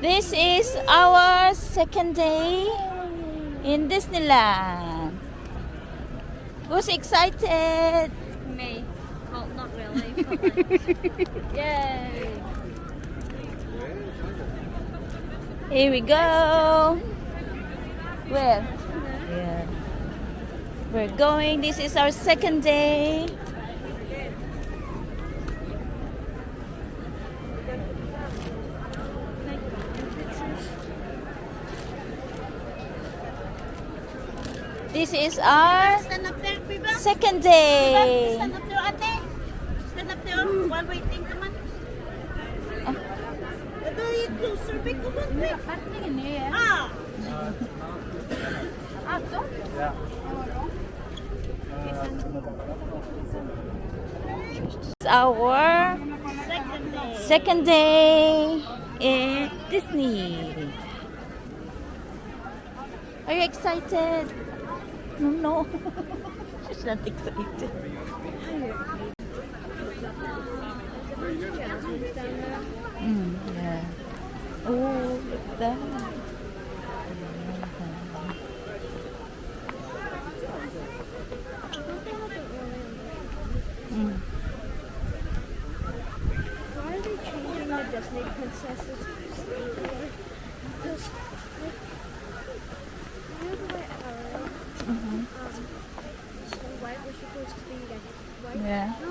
This is our second day in Disneyland. Who's excited? Me. Well, not really, but like, yay! Here we go. Where? Yeah. We're going. This is our second day. This is our Stand up there, Biba. second day. Stand up there, ate. Stand up there while waiting, come on. Ito yung closer, big, come on, quick. Ah! It's our second day in Disney. Are you excited? No, she's not excited. Yeah. Oh, look at that. Why are they changing the Disney princesses to stay there? Because, like, you know the way Ariel, Snow White was supposed to be like white? Yeah. No,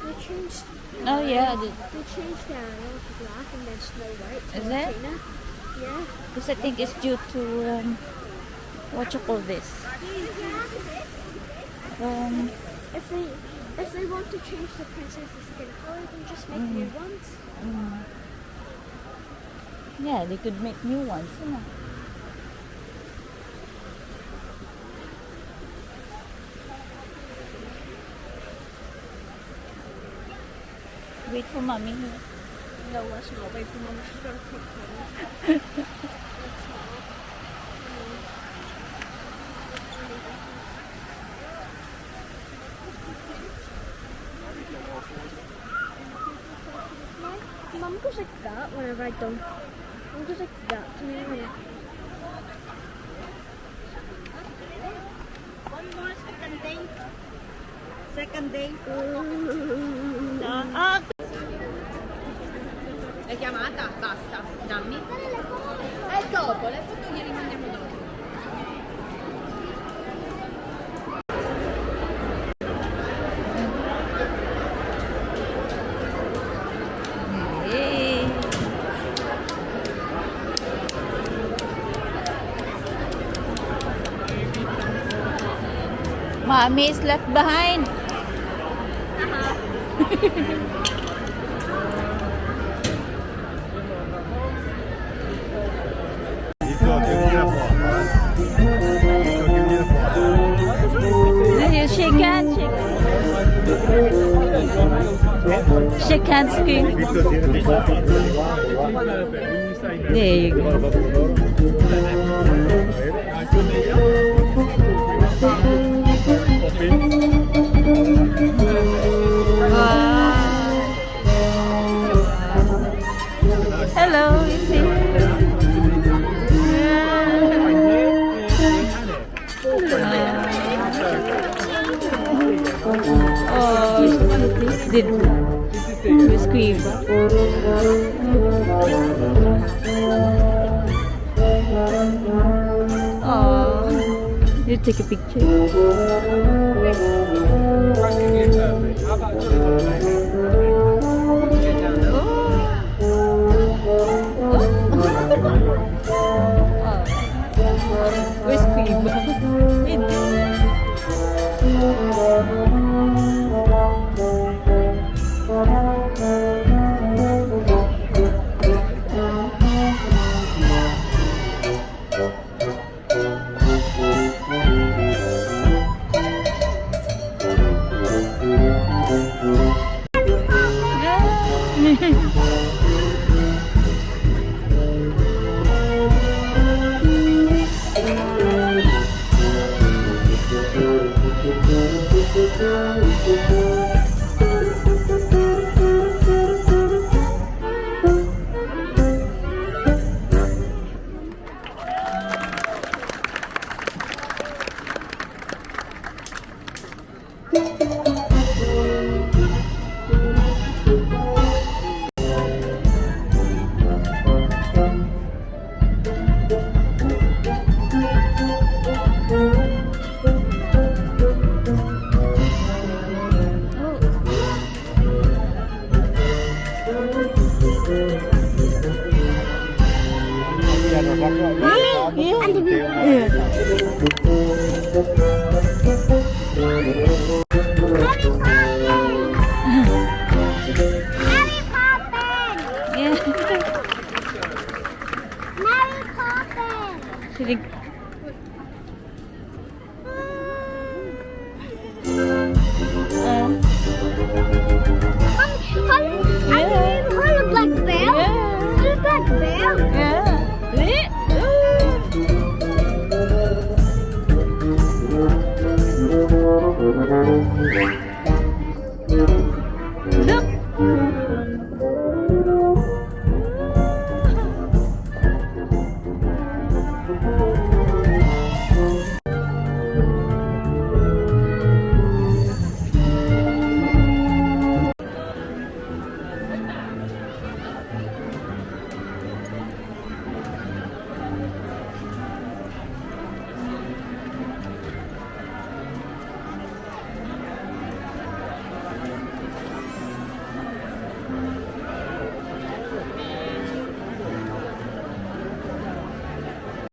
they changed. Oh yeah. They changed Ariel to black and then Snow White to Is it? Latina. Yeah. Because I think it's due to what you call this. If they want to change the princess's skin color, then just make new ones. Yeah, they could make new ones. You know. Wait for mommy. No, let's not wait for Mum. She's going to take photos. Mum goes like that whenever I don't. Mum goes like that to me when I. One more, second day. Second day. È chiamata? Basta, dammi. E dopo, le foto gliele mandiamo dopo. Hey. Mommy is left behind. You shake hands, shake hands, scream. There you go. Hello, is he? Oh, did you scream? Oh, you take a picture. Where's Queen? Mary Poppins! Yeah. Mary Poppins! Silig.